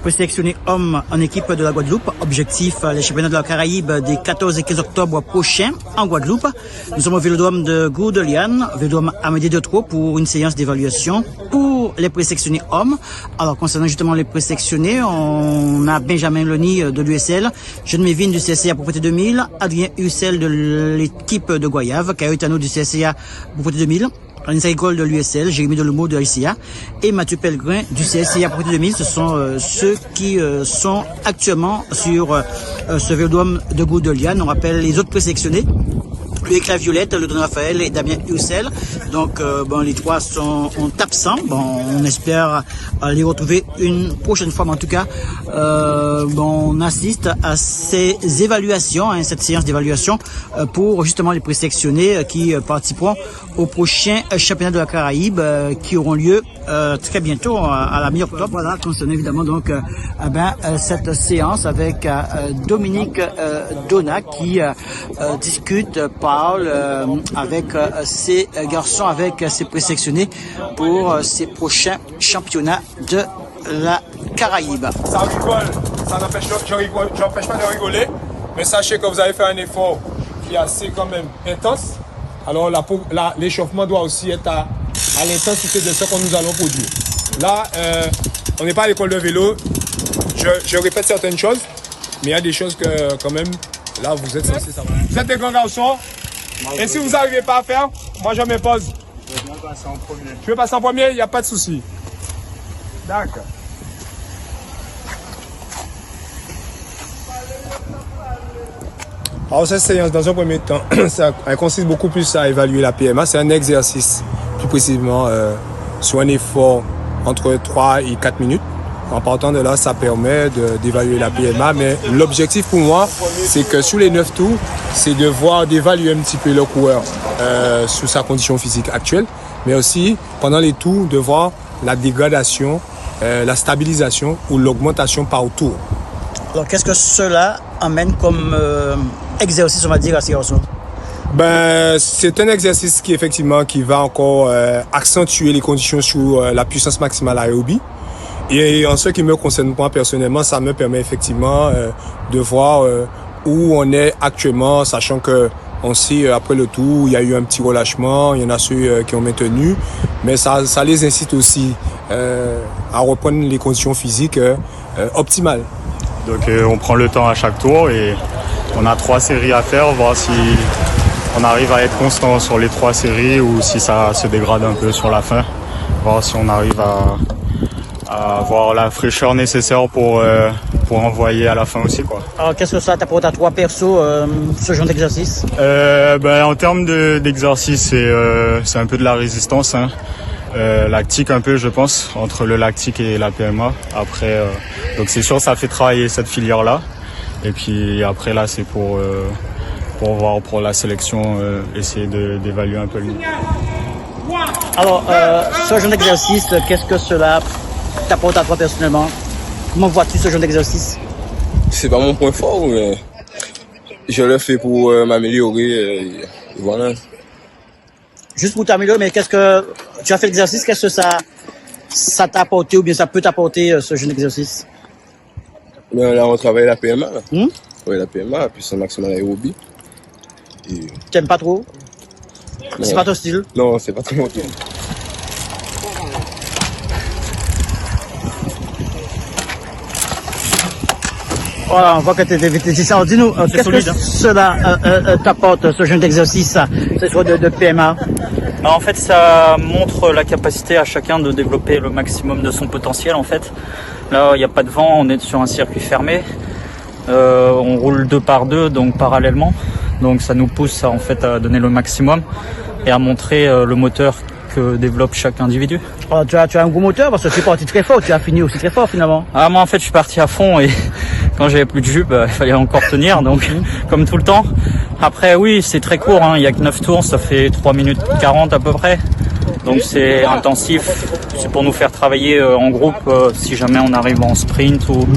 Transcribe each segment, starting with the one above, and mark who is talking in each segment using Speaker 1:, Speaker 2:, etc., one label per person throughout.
Speaker 1: présélectionnés hommes en équipe de la Guadeloupe. Objectif, les championnats de la Caraïbe des 14 et 15 octobre prochains en Guadeloupe. Nous sommes au Vélodrome de Gourdeliane, Vélodrome Amédée de Trop pour une séance d'évaluation pour les présélectionnés hommes. Alors, concernant justement les présélectionnés, on a Benjamin Loni de l'USL, Jeune Mévin du CSCA Propreté 2000, Adrien Hussel de l'équipe de Goyave, Caio du CSCA Propreté 2000, Anissa École de l'USL, Jérémy Delemo de l'ICA et Mathieu Pellegrin du CSCA Propreté 2000. Ce sont ceux qui sont actuellement sur ce Vélodrome de Gourdeliane. On rappelle les autres présélectionnés. Le Éclat Violette, le Don Raphaël et Damien Hussel. Donc, les trois sont absents. Bon, on espère les retrouver une prochaine fois. Mais en tout cas, on assiste à ces évaluations, cette séance d'évaluation pour justement les présélectionnés qui participeront au prochain championnat de la Caraïbe qui auront lieu très bientôt à la mi-octobre. Voilà, concernant évidemment donc cette séance avec Dominique Donat qui discute, parle avec ces garçons, avec ces présélectionnés pour ces prochains championnats de la Caraïbe.
Speaker 2: Ça rigole, ça n'empêche pas de rigoler, mais sachez que vous avez fait un effort qui est assez quand même intense. Alors l'échauffement doit aussi être à l'intensité de ce que nous allons produire. Là, on n'est pas à l'école de vélo, je répète certaines choses, mais il y a des choses que quand même, là vous êtes censés savoir. Vous êtes des grands garçons, et si vous n'arrivez pas à faire, moi je m'impose. Tu veux passer en premier, il n'y a pas de souci. D'accord. Alors cette séance, dans un premier temps, elle consiste beaucoup plus à évaluer la PMA. C'est un exercice, plus précisément, sur un effort entre 3 et 4 minutes. En partant de là, ça permet d'évaluer la PMA. Mais l'objectif pour moi, c'est que sur les 9 tours, c'est d'évaluer un petit peu le coureur sur sa condition physique actuelle. Mais aussi, pendant les tours, de voir la dégradation, la stabilisation ou l'augmentation par tour.
Speaker 1: Alors, qu'est-ce que cela amène comme exercice, on va dire, à ces garçons?
Speaker 2: C'est un exercice qui va encore accentuer les conditions sur la puissance maximale aérobie. Et en ce qui me concerne moi personnellement, ça me permet effectivement de voir où on est actuellement, sachant que on sait après le tour, il y a eu un petit relâchement, il y en a ceux qui ont maintenu, mais ça les incite aussi à reprendre les conditions physiques optimales.
Speaker 3: Donc on prend le temps à chaque tour et on a 3 séries à faire, voir si on arrive à être constant sur les 3 séries ou si ça se dégrade un peu sur la fin, voir si on arrive à avoir la fraîcheur nécessaire pour envoyer à la fin aussi, quoi.
Speaker 1: Alors qu'est-ce que ça t'apporte à toi perso, ce genre d'exercice?
Speaker 3: En termes d'exercice, c'est un peu de la résistance, hein. Lactique un peu, je pense, entre le lactique et la PMA. Après, donc c'est sûr, ça fait travailler cette filière-là. Et puis après là, c'est pour voir pour la sélection, essayer d'évaluer un peu le niveau.
Speaker 1: Alors, ce genre d'exercice, qu'est-ce que cela t'apporte à toi personnellement? Comment vois-tu ce genre d'exercice?
Speaker 4: C'est pas mon point fort, mais je le fais pour m'améliorer. Et voilà.
Speaker 1: Juste pour t'améliorer, mais qu'est-ce que tu as fait l'exercice? Qu'est-ce que ça t'a apporté ou bien ça peut t'apporter ce genre d'exercice?
Speaker 4: Là, on travaille la PMA. Oui, la PMA, la puissance maximale aérobie. Et...
Speaker 1: T'aimes pas trop? C'est pas ton style?
Speaker 4: Non, c'est pas trop mon style.
Speaker 1: Voilà, on voit que tu es vétéran. Dis-nous, qu'est-ce que cela t'apporte, ce genre d'exercice, ce soit de PMA?
Speaker 5: En fait, ça montre la capacité à chacun de développer le maximum de son potentiel. En fait, là, il n'y a pas de vent, on est sur un circuit fermé. On roule 2 par 2, donc parallèlement. Donc, ça nous pousse en fait à donner le maximum et à montrer le moteur que développe chaque individu.
Speaker 1: Alors, tu as un gros moteur parce que tu es parti très fort, tu as fini aussi très fort finalement.
Speaker 5: Ah, moi en fait je suis parti à fond et quand j'avais plus de jus, il fallait encore tenir, donc comme tout le temps. Après oui, c'est très court, hein. Il y a que 9 tours, ça fait 3 minutes 40 à peu près. Donc c'est intensif, c'est pour nous faire travailler en groupe si jamais on arrive en sprint ou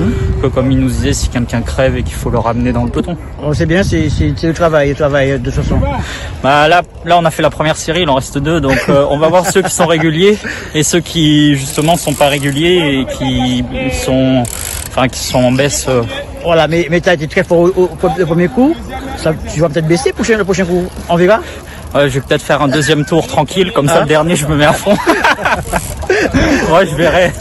Speaker 5: que comme il nous disait, si quelqu'un crève et qu'il faut le ramener dans le peloton.
Speaker 1: C'est bien, c'est le travail de toute façon.
Speaker 5: Là on a fait la première série, il en reste 2, donc on va voir ceux qui sont réguliers et ceux qui justement sont pas réguliers et qui sont enfin qui sont en baisse.
Speaker 1: Voilà, mais tu as été très fort le premier coup. Ça, tu vas peut-être baisser le prochain coup. On verra.
Speaker 5: Ouais, je vais peut-être faire un deuxième tour tranquille, comme ça le dernier je me mets à fond. Ouais, je verrai.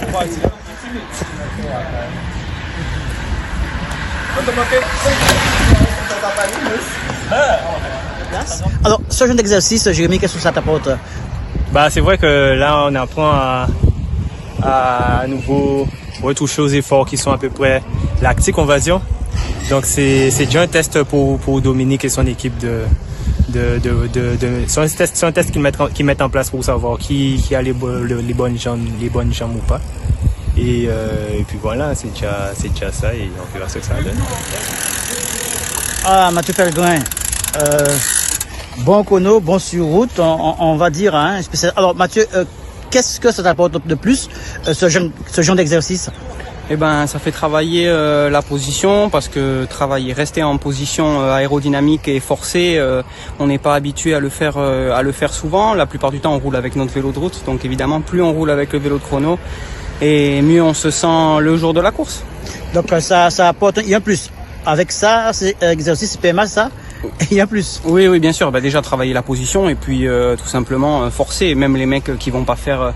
Speaker 1: Alors, ce genre d'exercice, Jérémy, qu'est-ce que ça t'apporte?
Speaker 6: Bah, c'est vrai que là, on apprend à nouveau retoucher aux efforts qui sont à peu près lactiques, on va dire. Donc, c'est déjà un test pour Dominique et son équipe c'est un test qu'ils mettent en place pour savoir qui a les bonnes jambes ou pas. Et puis voilà, c'est déjà ça et on verra ce que ça donne.
Speaker 1: Ah, Mathieu Pellegrin, bon chrono, bon sur route, on va dire, hein, spécial. Alors Mathieu, qu'est-ce que ça t'apporte de plus, ce genre d'exercice?
Speaker 7: Eh ben, ça fait travailler la position parce que rester en position aérodynamique et forcée, on n'est pas habitué à le faire souvent. La plupart du temps, on roule avec notre vélo de route, donc évidemment, plus on roule avec le vélo de chrono, et mieux on se sent le jour de la course.
Speaker 1: Donc ça apporte, il y a un plus. Avec ça, c'est exercice PMA, ça, il y a un plus.
Speaker 7: Oui, bien sûr. Bah, déjà travailler la position et puis tout simplement forcer. Même les mecs qui vont pas faire,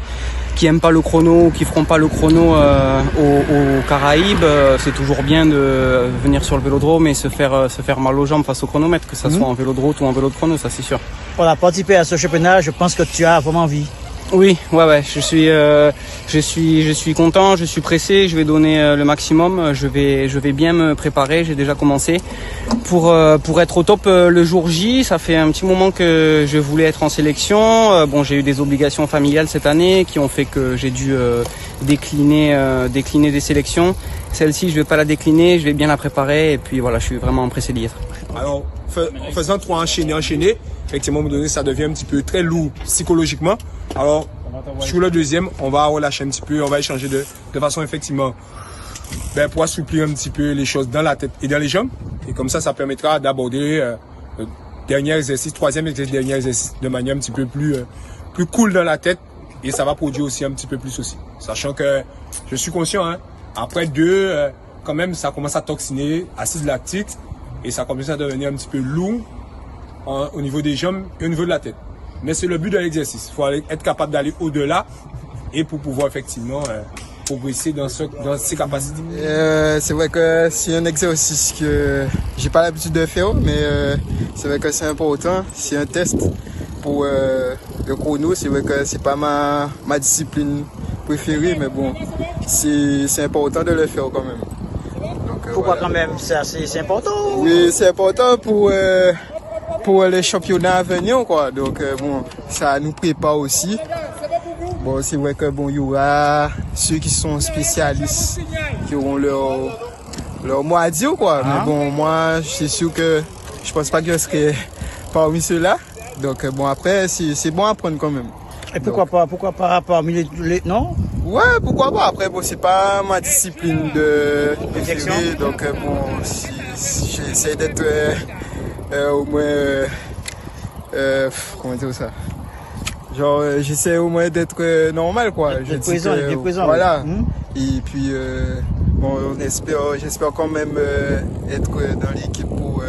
Speaker 7: qui aiment pas le chrono, qui feront pas le chrono aux Caraïbes, c'est toujours bien de venir sur le vélodrome et se faire mal aux jambes face au chronomètre, que ça soit en vélo de route ou en vélo de chrono, ça c'est sûr.
Speaker 1: Voilà, participer à ce championnat, je pense que tu as vraiment envie.
Speaker 7: Oui, ouais, je suis content, je suis pressé, je vais donner le maximum, je vais bien me préparer, j'ai déjà commencé pour être au top le jour J. Ça fait un petit moment que je voulais être en sélection. Bon, j'ai eu des obligations familiales cette année qui ont fait que j'ai dû décliner des sélections. Celle-ci, je vais pas la décliner, je vais bien la préparer et puis voilà, je suis vraiment pressé d'y être.
Speaker 2: Alors, en faisant 3 enchaînés, effectivement, à un moment donné, ça devient un petit peu très lourd psychologiquement. Alors, sur le deuxième, on va relâcher un petit peu, on va échanger de façon effectivement pour assouplir un petit peu les choses dans la tête et dans les jambes. Et comme ça permettra d'aborder le dernier exercice, troisième et dernier exercice de manière un petit peu plus cool dans la tête. Et ça va produire aussi un petit peu plus aussi. Sachant que je suis conscient, hein, après 2, quand même, ça commence à toxiner, acide lactique, et ça commence à devenir un petit peu lourd au niveau des jambes et au niveau de la tête. Mais c'est le but de l'exercice. Il faut être capable d'aller au-delà et pour pouvoir effectivement progresser dans ses capacités.
Speaker 8: C'est vrai que c'est un exercice que j'ai pas l'habitude de faire, mais c'est vrai que c'est important. C'est un test pour le chrono. C'est vrai que c'est pas ma discipline préférée, mais bon, c'est important de le faire quand même. Donc,
Speaker 1: Pourquoi
Speaker 8: voilà.
Speaker 1: quand même? C'est important?
Speaker 8: Oui, c'est important pour les championnats à venir, quoi. Donc bon, ça nous prépare aussi. Bon, c'est vrai que bon, il y aura ceux qui sont spécialistes qui auront leur mot à dire, quoi. Mais bon, moi, je suis sûr que je pense pas que je serai parmi ceux-là. Donc bon, après, c'est bon à prendre quand même.
Speaker 1: Et pourquoi pas parmi les non?
Speaker 8: Ouais, pourquoi pas. Après, bon, c'est pas ma discipline de préférée. Donc bon, si j'essaie d'être au moins comment dire ça, genre j'essaie au moins d'être normal, quoi.
Speaker 1: D'être présent,
Speaker 8: voilà.
Speaker 1: Oui.
Speaker 8: Et puis bon, j'espère quand même être dans l'équipe pour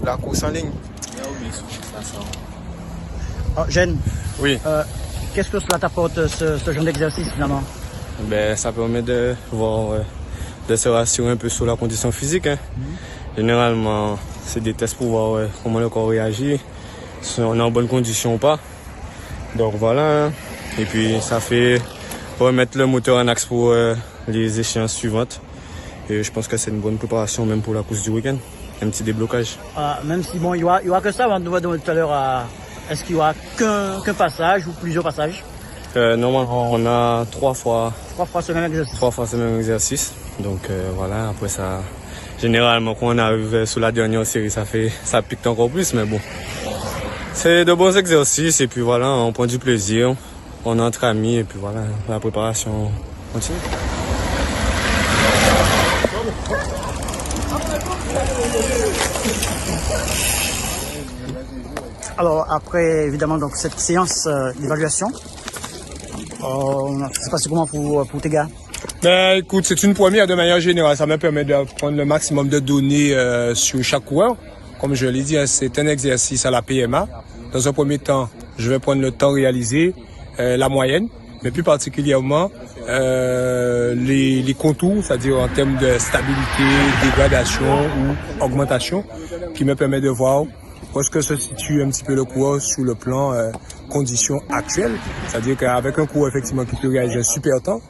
Speaker 8: la course en ligne.
Speaker 1: Jeanne,
Speaker 6: Oui.
Speaker 1: qu'est-ce que cela t'apporte ce genre d'exercice finalement?
Speaker 6: Ben, ça permet de se rassurer un peu sur la condition physique, hein. Généralement, c'est des tests pour voir comment le corps réagit, si on est en bonne condition ou pas. Donc voilà, hein. Et puis ça fait remettre le moteur en axe pour les échéances suivantes. Et je pense que c'est une bonne préparation même pour la course du week-end. Un petit déblocage.
Speaker 1: Même si bon, il y aura que ça, on va demander tout à l'heure est-ce qu'il y aura qu'un passage ou plusieurs passages?
Speaker 6: Normalement, on a 3 fois
Speaker 1: 3 fois ce même exercice.
Speaker 6: 3 fois ce même exercice. Donc voilà, après ça, généralement quand on arrive sur la dernière série, ça pique encore plus, mais bon. C'est de bons exercices et puis voilà, on prend du plaisir, on est entre amis et puis voilà, la préparation continue.
Speaker 1: Alors après évidemment donc cette séance d'évaluation, ça se passe comment pour tes gars?
Speaker 2: Ben, écoute, c'est une première de manière générale. Ça me permet de prendre le maximum de données sur chaque coureur. Comme je l'ai dit, hein, c'est un exercice à la PMA. Dans un premier temps, je vais prendre le temps réalisé, la moyenne, mais plus particulièrement les contours, c'est-à-dire en termes de stabilité, dégradation ou augmentation, qui me permet de voir où est-ce que se situe un petit peu le coureur sur le plan conditions actuelles. C'est-à-dire qu'avec un coureur effectivement qui peut réaliser un super temps,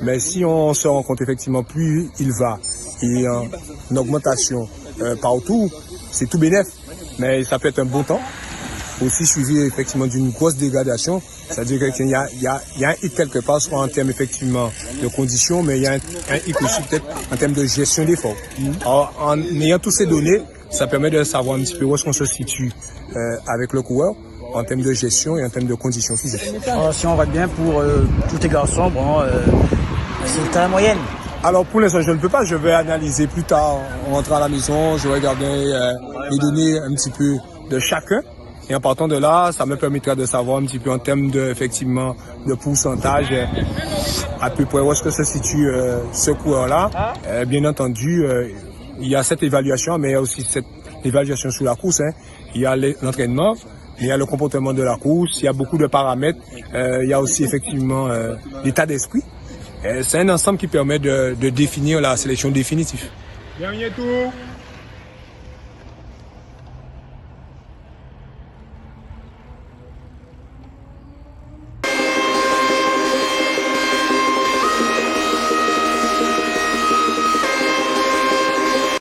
Speaker 2: mais si on se rend compte effectivement plus il va, il y a une augmentation partout, c'est tout bénef, mais ça peut être un bon temps. Aussi suivi effectivement d'une grosse dégradation, c'est-à-dire qu'il y a un hic quelque part, soit en termes effectivement de conditions, mais il y a un hic aussi peut-être en termes de gestion d'effort. Alors, en ayant toutes ces données, ça permet de savoir un petit peu où est-ce qu'on se situe avec le coureur en termes de gestion et en termes de conditions physiques.
Speaker 1: Si on regarde bien pour tous les garçons, bon, c'est la moyenne.
Speaker 2: Alors pour l'instant, je ne peux pas, je vais analyser plus tard. On rentre à la maison, je vais regarder les données un petit peu de chacun. Et en partant de là, ça me permettra de savoir un petit peu en termes de, effectivement, de pourcentage, à peu près où est-ce que se situe ce coureur-là. Bien entendu, il y a cette évaluation, mais il y a aussi cette évaluation sur la course. Hein. Il y a l'entraînement, il y a le comportement de la course, il y a beaucoup de paramètres. Il y a aussi effectivement l'état d'esprit. C'est un ensemble qui permet de définir la sélection définitive.
Speaker 9: Dernier tour.